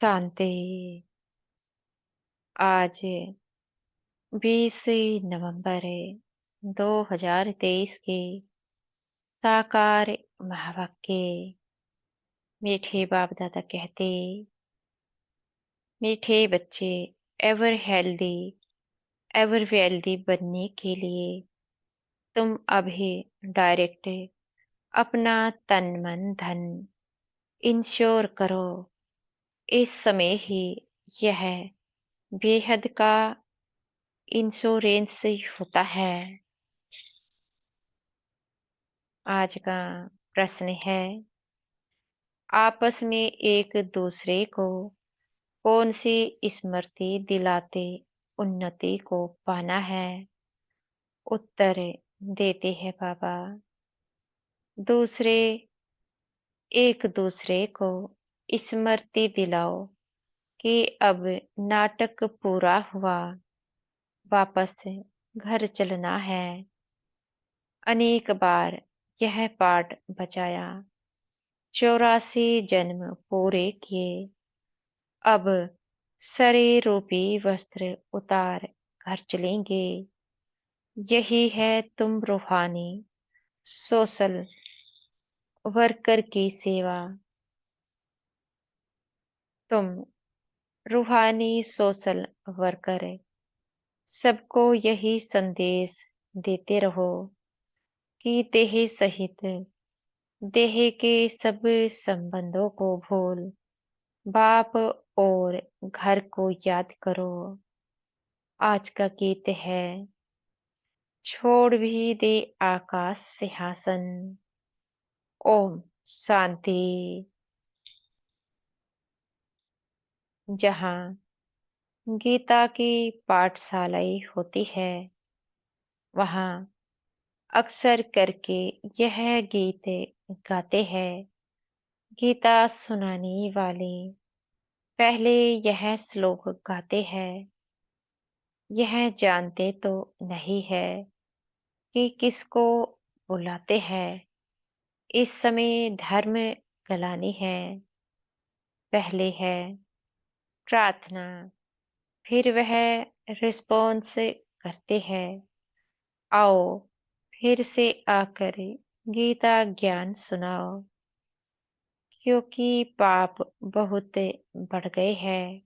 शांति। आज 20 नवंबर 2023 के साकार महावाक्य। मीठे बाप दादा कहते, मीठे बच्चे, एवर हेल्दी एवर वेल्दी बनने के लिए तुम अभी डायरेक्ट अपना तन मन धन इंश्योर करो। इस समय ही यह बेहद का इंश्योरेंस होता है। आज का प्रश्न है, आपस में एक दूसरे को कौन सी स्मृति दिलाते उन्नति को पाना है? उत्तर देते हैं बाबा, दूसरे एक दूसरे को स्मृति दिलाओ कि अब नाटक पूरा हुआ, वापस घर चलना है। अनेक बार यह पाठ बचाया, 84 जन्म पूरे किए, अब शरीर रूपी वस्त्र उतार घर चलेंगे। यही है तुम रूहानी सोशल वर्कर की सेवा। तुम रूहानी सोशल वर्कर सबको यही संदेश देते रहो कि देह सहित देह के सब संबंधों को भूल बाप और घर को याद करो। आज का गीत है, छोड़ भी दे आकाश सिंहासन। ओम शांति। जहाँ गीता की पाठशालाएं होती है, वहाँ अक्सर करके यह गीत गाते हैं। गीता सुनाने वाले पहले यह श्लोक गाते हैं, यह जानते तो नहीं है कि किसको बुलाते हैं। इस समय धर्म गलानी है। पहले है प्रार्थना, फिर वह रिस्पॉन्स करते हैं, आओ फिर से आकर गीता ज्ञान सुनाओ, क्योंकि पाप बहुत बढ़ गए हैं।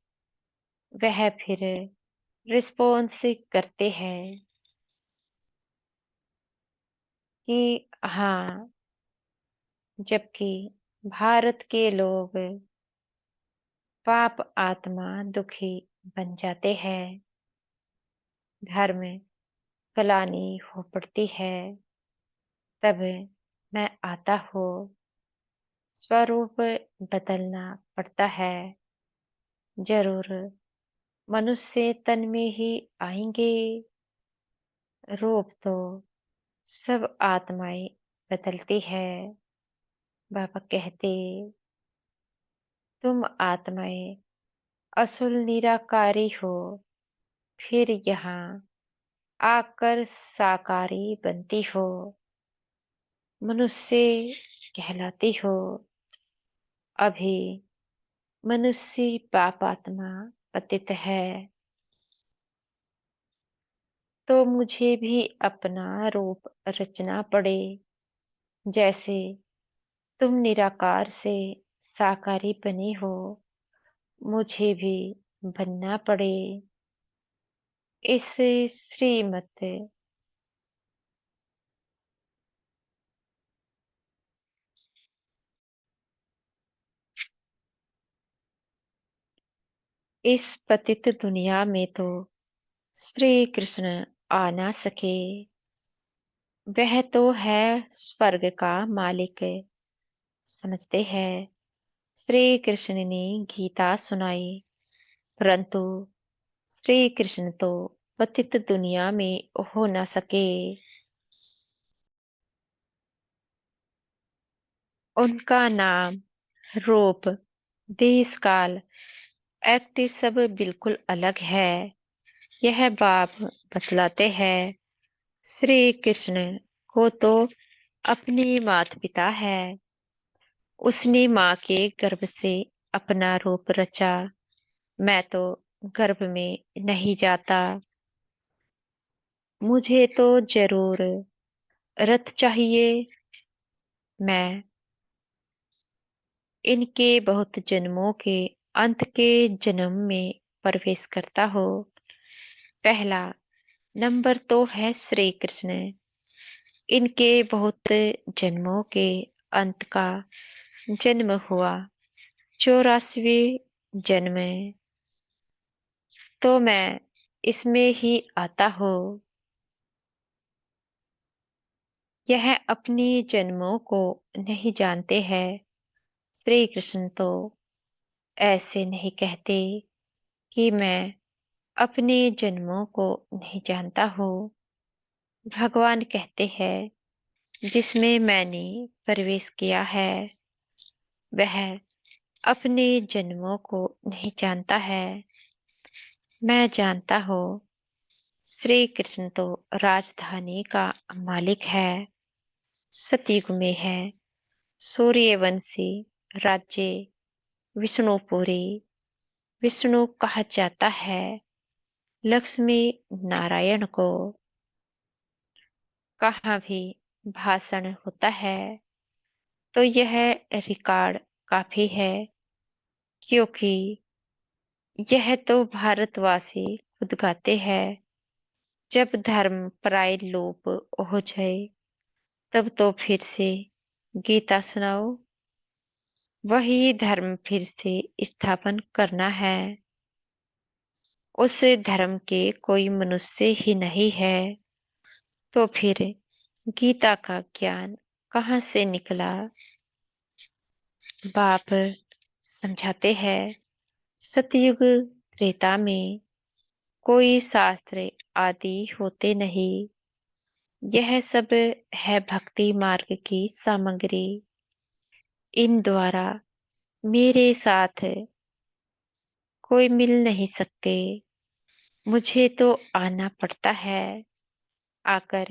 वह फिर रिस्पॉन्स करते हैं कि हाँ, जबकि भारत के लोग पाप आत्मा दुखी बन जाते हैं, धर्म गलानी हो पड़ती है, तब मैं आता हूँ, स्वरूप बदलना पड़ता है। जरूर मनुष्य तन में ही आएंगे, रूप तो सब आत्माएं बदलती है। बाबा कहते, तुम आत्माएं असुल निराकारी हो, फिर यहाँ आकर साकारी बनती हो, मनुष्य कहलाती हो। अभी मनुष्य पापात्मा पतित है, तो मुझे भी अपना रूप रचना पड़े। जैसे तुम निराकार से साकारी बने हो, मुझे भी बनना पड़े। इस श्रीमत इस पतित दुनिया में तो श्री कृष्ण आ ना सके। वह तो है स्वर्ग का मालिक, समझते हैं। श्री कृष्ण ने गीता सुनाई, परंतु श्री कृष्ण तो पतित दुनिया में हो न सके। उनका नाम, रूप, देश काल, एक्ट सब बिल्कुल अलग है। यह बाप बतलाते हैं। श्री कृष्ण को तो अपने माता पिता है, उसने माँ के गर्भ से अपना रूप रचा, मैं तो गर्भ में नहीं जाता। मुझे तो जरूर रथ चाहिए, मैं इनके बहुत जन्मों के अंत के जन्म में प्रवेश करता हो। पहला नंबर तो है श्री कृष्ण। इनके बहुत जन्मों के अंत का जन्म हुआ 84वें जन्म में, तो मैं इसमें ही आता हूँ। यह अपनी जन्मों को नहीं जानते हैं। श्री कृष्ण तो ऐसे नहीं कहते कि मैं अपने जन्मों को नहीं जानता हूँ। भगवान कहते हैं जिसमें मैंने प्रवेश किया है वह अपने जन्मों को नहीं जानता है। मैं जानता हूँ श्री कृष्ण तो राजधानी का मालिक है। सतयुग में है सूर्यवंशी राज्य विष्णुपुरी। विष्णु कहा जाता है लक्ष्मी नारायण को। कहाँ भी भाषण होता है तो यह रिकॉर्ड काफी है, क्योंकि यह तो भारतवासी खुद गाते हैं। जब धर्म पराय लोप हो जाए तब तो फिर से गीता सुनाओ। वही धर्म फिर से स्थापन करना है। उस धर्म के कोई मनुष्य ही नहीं है, तो फिर गीता का ज्ञान कहाँ से निकला। बाप समझाते हैं सतयुग त्रेता में कोई शास्त्र आदि होते नहीं। यह सब है भक्ति मार्ग की सामग्री। इन द्वारा मेरे साथ कोई मिल नहीं सकते। मुझे तो आना पड़ता है। आकर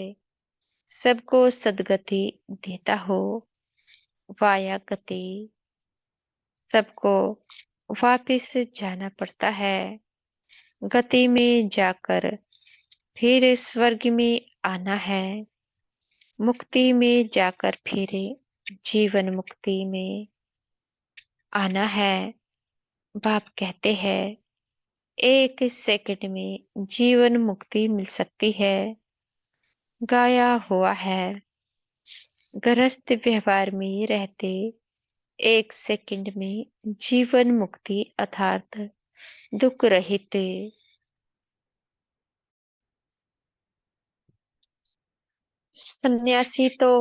सबको सदगति देता हो। वाया गति सबको वापिस जाना पड़ता है। गति में जाकर फिर स्वर्ग में आना है। मुक्ति में जाकर फिर जीवन मुक्ति में आना है। बाप कहते हैं 1 सेकंड में जीवन मुक्ति मिल सकती है। गाया हुआ है गृहस्थ व्यवहार में रहते 1 सेकंड में जीवन मुक्ति अर्थात दुख रहित। सन्यासी तो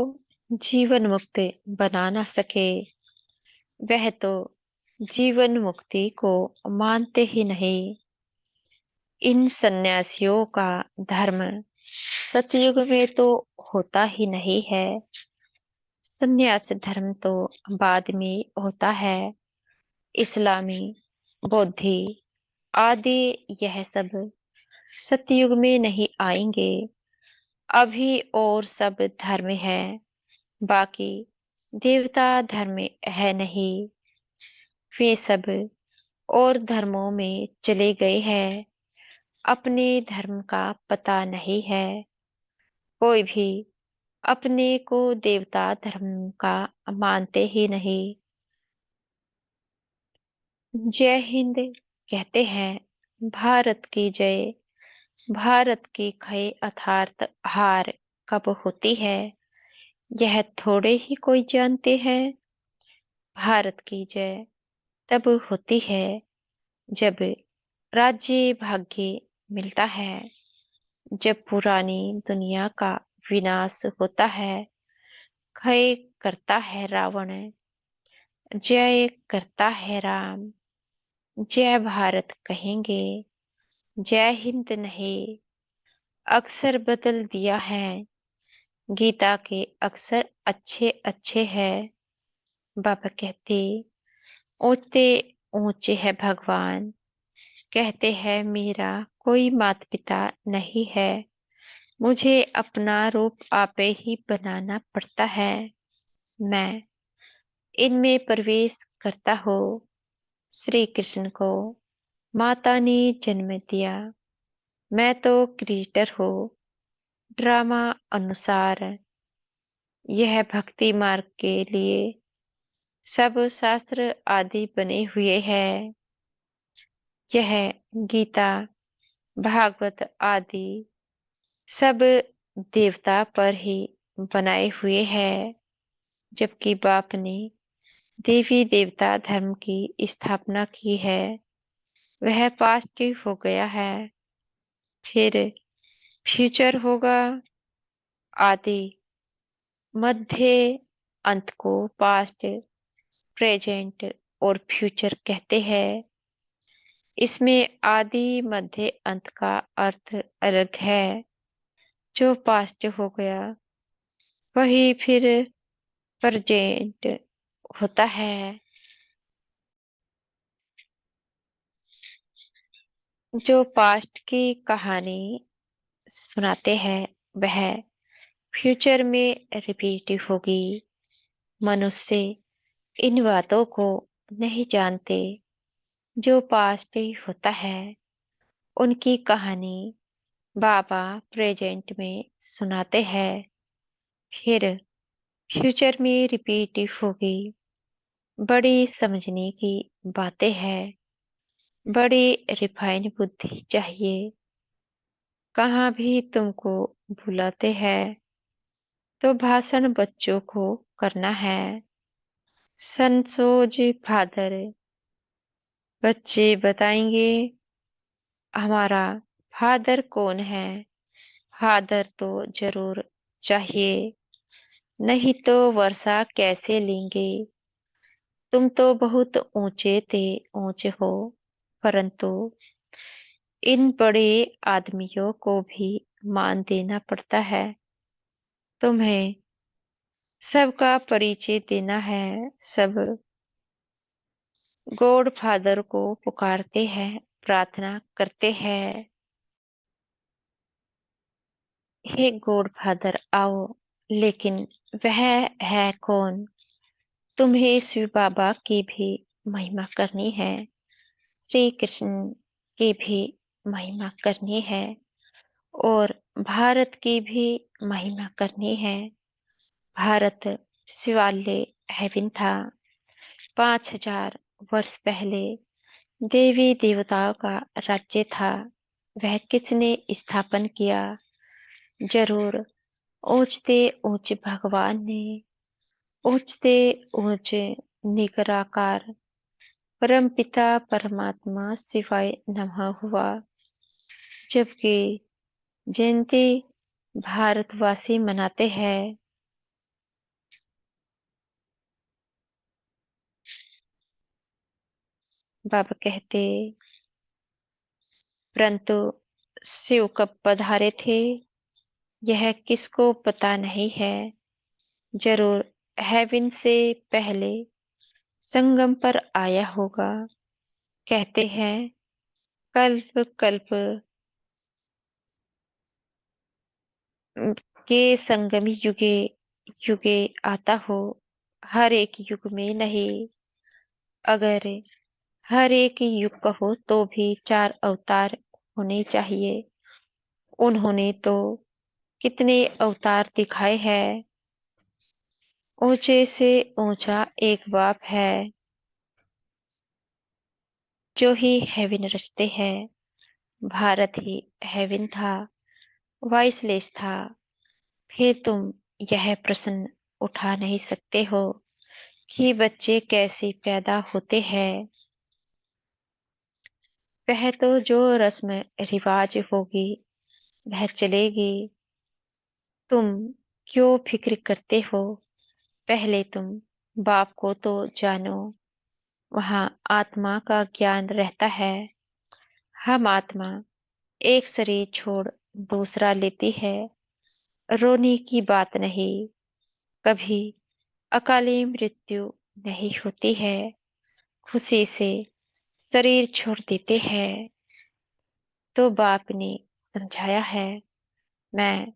जीवन मुक्त बना ना सके। वह तो जीवन मुक्ति को मानते ही नहीं। इन सन्यासियों का धर्म सतयुग में तो होता ही नहीं है। सन्यास धर्म तो बाद में होता है। इस्लामी बौद्धि आदि यह सब सतयुग में नहीं आएंगे। अभी और सब धर्म है, बाकी देवता धर्म है नहीं। वे सब और धर्मों में चले गए हैं। अपने धर्म का पता नहीं है। कोई भी अपने को देवता धर्म का मानते ही नहीं। जय हिंद कहते हैं भारत की जय। भारत की क्षय अर्थात हार कब होती है यह थोड़े ही कोई जानते हैं। भारत की जय तब होती है जब राज्य भाग्य मिलता है। जब पुरानी दुनिया का विनाश होता है। क्षय करता है रावण, जय करता है राम। जय भारत कहेंगे, जय हिंद नहीं। अक्षर बदल दिया है। गीता के अक्षर अच्छे अच्छे हैं। बाबा कहते ऊंचे ऊंचे है भगवान। कहते हैं मेरा कोई माता पिता नहीं है। मुझे अपना रूप आपे ही बनाना पड़ता है। मैं इनमें प्रवेश करता हूँ। श्री कृष्ण को माता ने जन्म दिया। मैं तो क्रिएटर हूँ। ड्रामा अनुसार यह भक्ति मार्ग के लिए सब शास्त्र आदि बने हुए हैं। यह गीता, भागवत आदि सब देवता पर ही बनाए हुए हैं, जबकि बाप ने देवी देवता धर्म की स्थापना की है। वह पास्ट हो गया है, फिर फ्यूचर होगा। आदि, मध्य, अंत को पास्ट, प्रेजेंट और फ्यूचर कहते हैं। इसमें आदि मध्य अंत का अर्थ अलग है। जो पास्ट हो गया वही फिर प्रेजेंट होता है। जो पास्ट की कहानी सुनाते हैं वह फ्यूचर में रिपीट होगी। मनुष्य इन बातों को नहीं जानते। जो पास्ट होता है उनकी कहानी बाबा प्रेजेंट में सुनाते हैं, फिर फ्यूचर में रिपीट होगी। बड़ी समझने की बातें हैं। बड़ी रिफाइन बुद्धि चाहिए। कहाँ भी तुमको बुलाते हैं तो भाषण बच्चों को करना है। संसोज फादर, बच्चे बताएंगे हमारा फादर कौन है। फादर तो जरूर चाहिए, नहीं तो वर्षा कैसे लेंगे। तुम तो बहुत ऊंचे थे, ऊंचे हो, परंतु इन बड़े आदमियों को भी मान देना पड़ता है। तुम्हें सबका परिचय देना है। सब गॉड फादर को पुकारते हैं, प्रार्थना करते हैं, हे गॉड फादर आओ। लेकिन वह है कौन। तुम्हें शिव बाबा की भी महिमा करनी है, श्री कृष्ण की भी महिमा करनी है, और भारत की भी महिमा करनी है। भारत शिवालय हेवन था। 5000 वर्ष पहले देवी देवताओं का राज्य था। वह किसने स्थापन किया। जरूर ऊंचते ऊंचे भगवान ने। ऊंचते ऊंचे निराकार परमपिता परमात्मा शिवाय नमः हुआ। जबकि जयंती भारतवासी मनाते हैं। बाबा कहते, परंतु शिव कब पधारे थे यह किसको पता नहीं है। जरूर हेवन से पहले संगम पर आया होगा। कहते हैं कल्प कल्प के संगमी युगे युगे आता हो। हर एक युग में नहीं। अगर हर एक युग कहो तो भी 4 अवतार होने चाहिए। उन्होंने तो कितने अवतार दिखाए हैं। ऊंचे से ऊंचा एक बाप है जो ही हेवन रचते हैं। भारत ही हेवन था, वाइसलेस था। फिर तुम यह प्रश्न उठा नहीं सकते हो कि बच्चे कैसे पैदा होते हैं। वह तो जो रस्म रिवाज होगी वह चलेगी। तुम क्यों फिक्र करते हो। पहले तुम बाप को तो जानो। वहां आत्मा का ज्ञान रहता है। हम आत्मा एक शरीर छोड़ दूसरा लेती है। रोने की बात नहीं। कभी अकाली मृत्यु नहीं होती है। खुशी से शरीर छोड़ देते हैं। तो बाप ने समझाया है मैं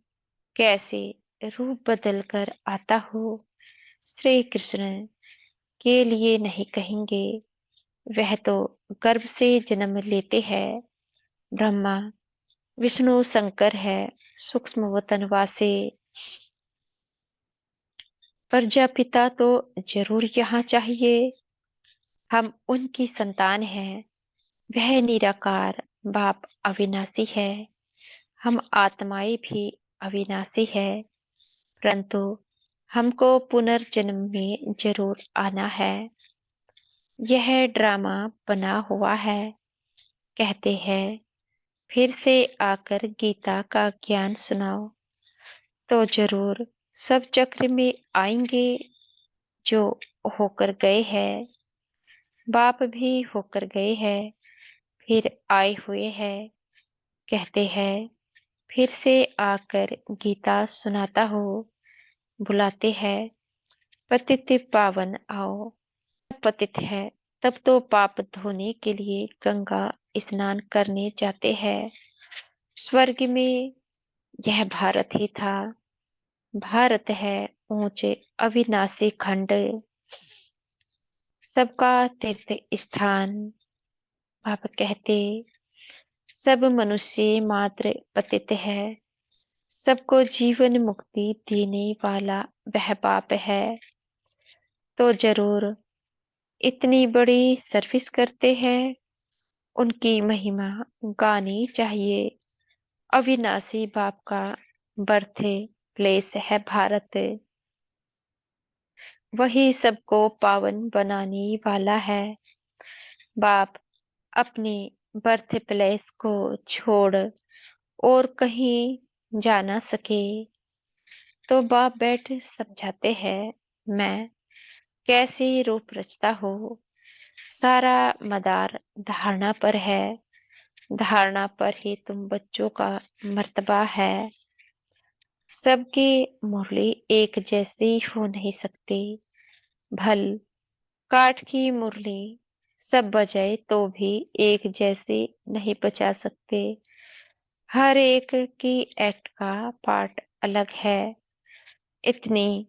कैसे रूप बदल कर आता हूँ। श्री कृष्ण के लिए नहीं कहेंगे, वह तो गर्भ से जन्म लेते हैं। ब्रह्मा विष्णु शंकर है सूक्ष्म वतनवासी। प्रजापिता तो जरूर यहाँ चाहिए। हम उनकी संतान हैं। वह निराकार बाप अविनाशी है। हम आत्माएं भी अविनाशी है। परंतु हमको पुनर्जन्म में जरूर आना है। यह ड्रामा बना हुआ है। कहते हैं फिर से आकर गीता का ज्ञान सुनाओ। तो जरूर सब चक्र में आएंगे जो होकर गए हैं। बाप भी होकर गए हैं फिर आए हुए हैं। कहते हैं फिर से आकर गीता सुनाता हो। बुलाते हैं पतित पावन आओ। पतित है तब तो पाप धोने के लिए गंगा स्नान करने जाते हैं। स्वर्ग में यह भारत ही था। भारत है ऊंचे अविनाशी खंड। सबका तीर्थ स्थान। बाबा कहते सब मनुष्य मात्र पतित है। सबको जीवन मुक्ति देने वाला वह बाप है। तो जरूर इतनी बड़ी सर्विस करते हैं। उनकी महिमा गानी चाहिए। अविनाशी बाप का बर्थ प्लेस है भारत। वही सबको पावन बनाने वाला है। बाप अपने बर्थ प्लेस को छोड़ और कहीं जा ना सके तो बाप बैठ समझाते हैं मैं कैसे रूप रचता हूँ। सारा मदार धारणा पर है। धारणा पर ही तुम बच्चों का मर्तबा है। सबकी मुरली एक जैसी हो नहीं सकती। भल काठ की मुरली सब बजाए तो भी एक जैसी नहीं बजा सकते। हर एक की एक्ट का पार्ट अलग है। इतनी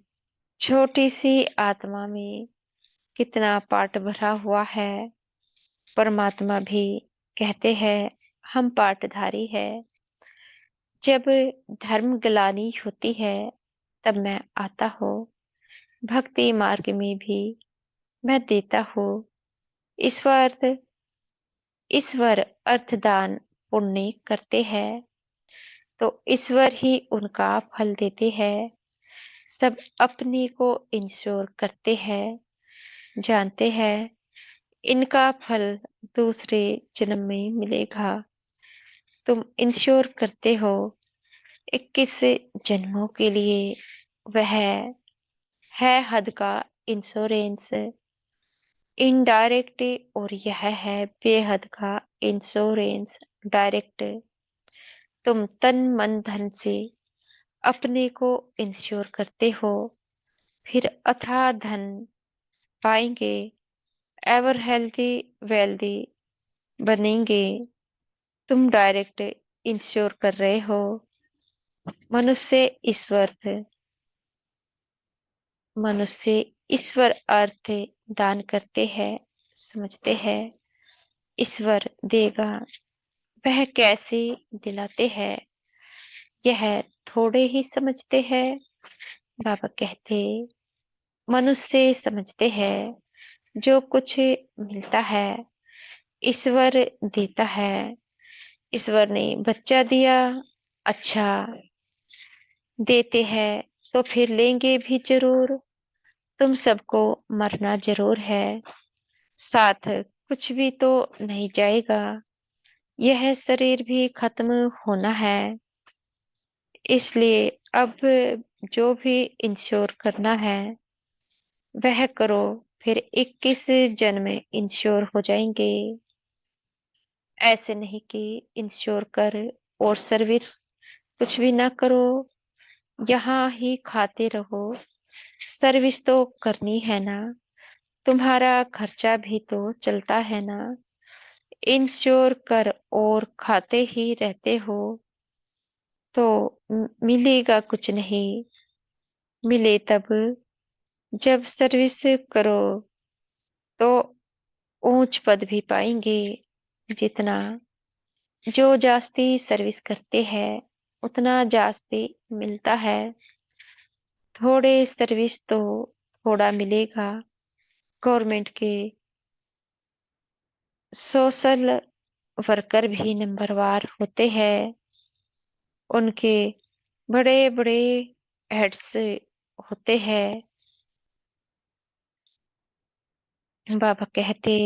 छोटी सी आत्मा में कितना पार्ट भरा हुआ है। परमात्मा भी कहते हैं हम पार्टधारी है। जब धर्म ग्लानि होती है तब मैं आता हूँ। भक्ति मार्ग में भी मैं देता हूँ। ईश्वर ईश्वर अर्थदान पुण्य करते हैं तो ईश्वर ही उनका फल देते हैं। सब अपने को इंश्योर करते हैं। जानते हैं इनका फल दूसरे जन्म में मिलेगा। तुम इंश्योर करते हो 21 जन्मों के लिए। वह है हद का इंश्योरेंस इनडायरेक्ट और यह है बेहद का इंश्योरेंस डायरेक्ट। तुम तन मन धन से अपने को इंश्योर करते हो फिर अथाह धन पाएंगे। एवर हेल्थी वेल्दी बनेंगे। तुम डायरेक्ट इंश्योर कर रहे हो। मनुष्य ईश्वर मनुष्य ईश्वर अर्थ दान करते हैं। समझते हैं ईश्वर देगा। वह कैसे दिलाते हैं यह थोड़े ही समझते हैं। बाबा कहते मनुष्य समझते हैं जो कुछ मिलता है ईश्वर देता है। ईश्वर ने बच्चा दिया अच्छा देते हैं तो फिर लेंगे भी जरूर। तुम सबको मरना जरूर है। साथ कुछ भी तो नहीं जाएगा। यह शरीर भी खत्म होना है। इसलिए अब जो भी इंश्योर करना है वह करो। फिर 21 जन्म इंश्योर हो जाएंगे। ऐसे नहीं कि इंश्योर कर और सर्विस कुछ भी ना करो। यहाँ ही खाते रहो। सर्विस तो करनी है ना। तुम्हारा खर्चा भी तो चलता है ना। इंश्योर कर और खाते ही रहते हो तो मिलेगा कुछ नहीं। मिले तब जब सर्विस करो तो ऊंच पद भी पाएंगे। जितना जो जास्ती सर्विस करते हैं उतना जास्ती मिलता है। थोड़े सर्विस तो थोड़ा मिलेगा। गवर्नमेंट के सोशल वर्कर भी नंबरवार होते हैं। उनके बड़े बड़े हेड्स होते हैं। बाबा कहते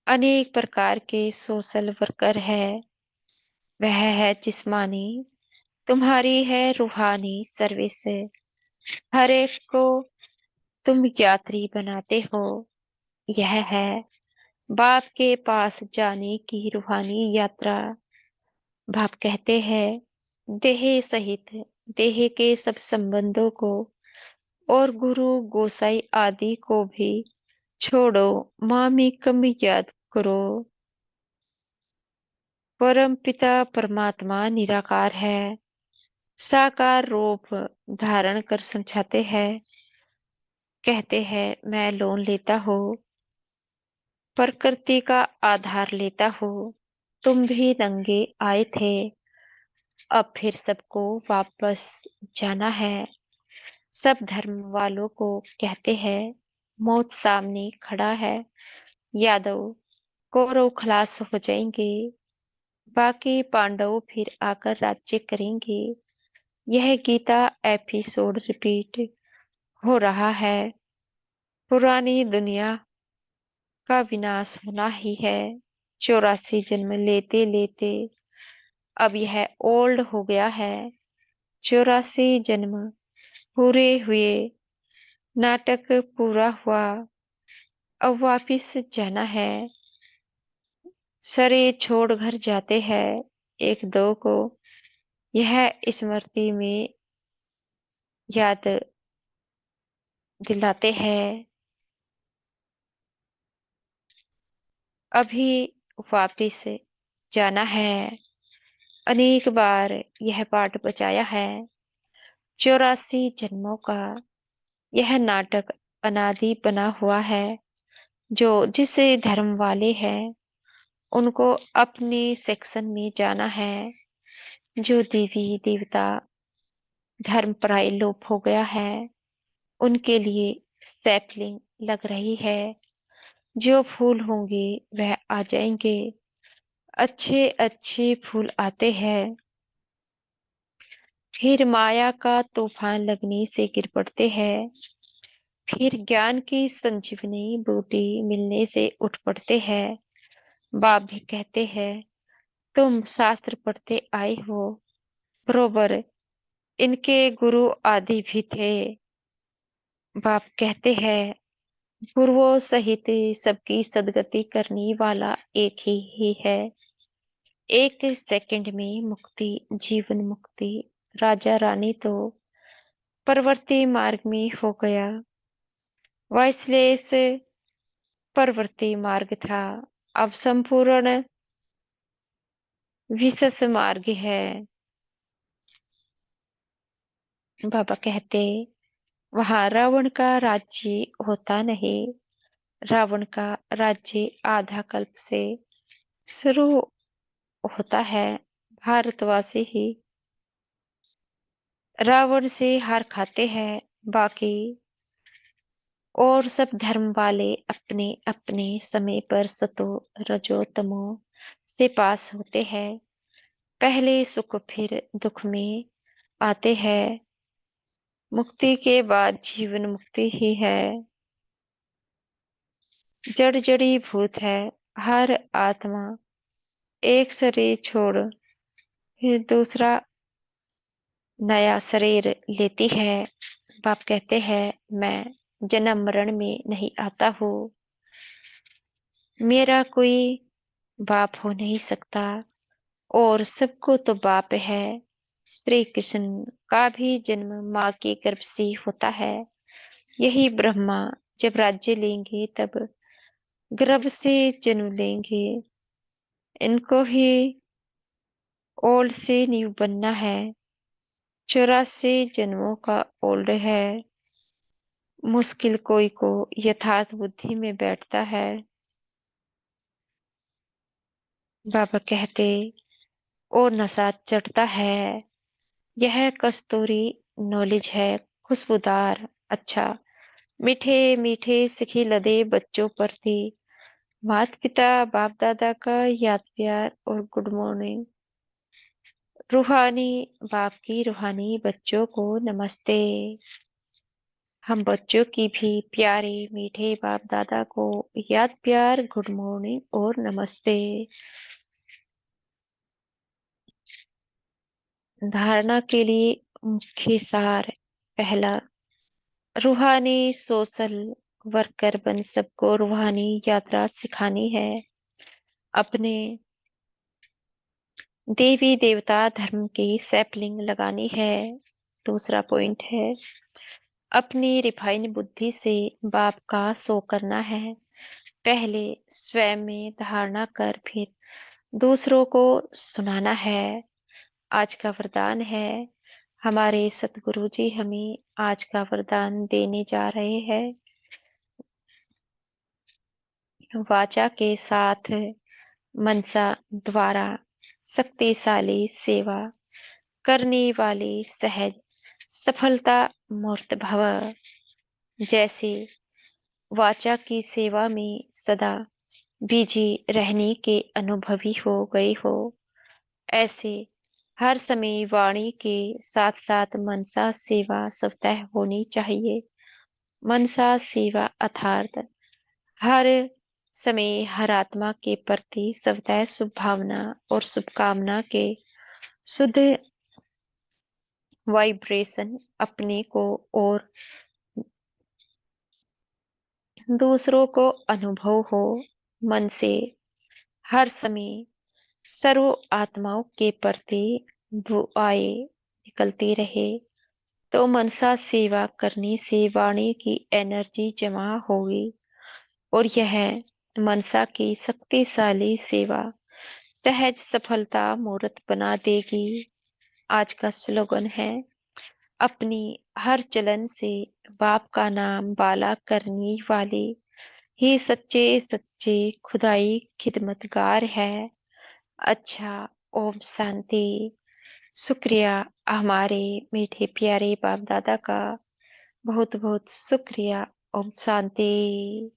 अनेक प्रकार के सोशल वर्कर है। वह है जिस्मानी, तुम्हारी है रूहानी सर्विस। हर एक को तुम यात्री बनाते हो। यह है बाप के पास जाने की रूहानी यात्रा। बाप कहते हैं देह सहित देह के सब संबंधों को और गुरु गोसाई आदि को भी छोड़ो। मामिकम याद करो। परम पिता परमात्मा निराकार है। साकार रूप धारण कर समझाते हैं। कहते हैं मैं लोन लेता हूँ, प्रकृति का आधार लेता हूँ। तुम भी नंगे आए थे, अब फिर सबको वापस जाना है। सब धर्म वालों को कहते हैं मौत सामने खड़ा है। यादव कौरव खलास हो जाएंगे। बाकी पांडव फिर आकर राज्य करेंगे। यह गीता एपिसोड रिपीट हो रहा है। पुरानी दुनिया का विनाश होना ही है। 84 जन्म लेते लेते अब यह ओल्ड हो गया है। 84 जन्म पूरे हुए, नाटक पूरा हुआ। अब वापिस जाना है। सरे छोड़ घर जाते हैं एक दो को। यह स्मृति में याद दिलाते हैं। अभी वापिस जाना है। अनेक बार यह पाठ बचाया है। 84 जन्मों का यह नाटक अनादि बना हुआ है। जो जिस धर्म वाले हैं उनको अपने सेक्शन में जाना है। जो देवी देवता धर्म पराय लोप हो गया है उनके लिए सैपलिंग लग रही है। जो फूल होंगे वह आ जाएंगे। अच्छे अच्छे फूल आते हैं, फिर माया का तूफान लगने से गिर पड़ते हैं। फिर ज्ञान की संजीवनी बूटी मिलने से उठ पड़ते हैं। बाप भी कहते हैं तुम शास्त्र पढ़ते आए हो। बरोबर इनके गुरु आदि भी थे। बाप कहते हैं गुरुओं सहित सबकी सदगति करने वाला एक ही है। एक सेकंड में मुक्ति, जीवन मुक्ति। राजा रानी तो परवर्ती मार्ग में हो गया। वाइसलेस परवर्ती मार्ग था, अब संपूर्ण विशेष मार्ग है। बाबा कहते वहां रावण का राज्य होता नहीं। रावण का राज्य आधा कल्प से शुरू होता है। भारतवासी ही रावण से हार खाते हैं। बाकी और सब धर्म वाले अपने अपने समय पर सतो रजो तमो से पास होते हैं। पहले सुख फिर दुख में आते हैं। मुक्ति के बाद जीवन मुक्ति ही है। जड़ जड़ी भूत है हर आत्मा। एक शरीर छोड़ फिर दूसरा नया शरीर लेती है। बाप कहते हैं मैं जन्म मरण में नहीं आता हूँ। मेरा कोई बाप हो नहीं सकता और सबको तो बाप है। श्री कृष्ण का भी जन्म माँ के गर्भ से होता है। यही ब्रह्मा जब राज्य लेंगे तब गर्भ से जन्म लेंगे। इनको ही ओल्ड से न्यू बनना है। 84 जन्मों का ओल्ड है। मुश्किल कोई को यथार्थ बुद्धि में बैठता है। बाबा कहते, और नशा चढ़ता है। यह कस्तूरी नॉलेज है, खुशबूदार, अच्छा, मीठे मीठे सिखी लदे बच्चों पर थी। माता पिता बाप दादा का याद प्यार और गुड मॉर्निंग। रूहानी बाप की रूहानी बच्चों को नमस्ते। हम बच्चों की भी प्यारे मीठे बाप दादा को याद प्यार, गुड मॉर्निंग और नमस्ते। धारणा के लिए मुख्य सार। पहला, रूहानी सोशल वर्कर बन सबको रूहानी यात्रा सिखानी है। अपने देवी देवता धर्म की सैपलिंग लगानी है। दूसरा पॉइंट है, अपनी रिफाइन बुद्धि से बाप का शो करना है। पहले स्वयं में धारणा कर फिर दूसरों को सुनाना है। आज का वरदान है, हमारे सतगुरु जी हमें आज का वरदान देने जा रहे हैं। वाचा के साथ मनसा द्वारा शक्तिशाली सेवा करने वाले सहज सफलता मूर्त भव। जैसे वाचा की सेवा में सदा बिजी रहने के अनुभवी हो गए हो, ऐसे हर समय वाणी के साथ साथ मनसा सेवा स्वतः होनी चाहिए। मनसा सेवा अर्थात हर समय हर आत्मा के प्रति स्वतः शुभ भावना और शुभकामना के शुद्ध वाइब्रेशन अपने को और दूसरों को अनुभव हो। मन से हर समय सर्व आत्माओं के प्रति दुआएं निकलती रहे, तो मनसा सेवा करने से वाणी की एनर्जी जमा होगी और यह मनसा की शक्तिशाली सेवा सहज सफलता मूर्त बना देगी। आज का स्लोगन है, अपनी हर चलन से बाप का नाम बाला करने वाले ही सच्चे सच्चे खुदाई खिदमतगार है। अच्छा, ओम शांति। शुक्रिया हमारे मीठे प्यारे बाप दादा का, बहुत बहुत शुक्रिया। ओम शांति।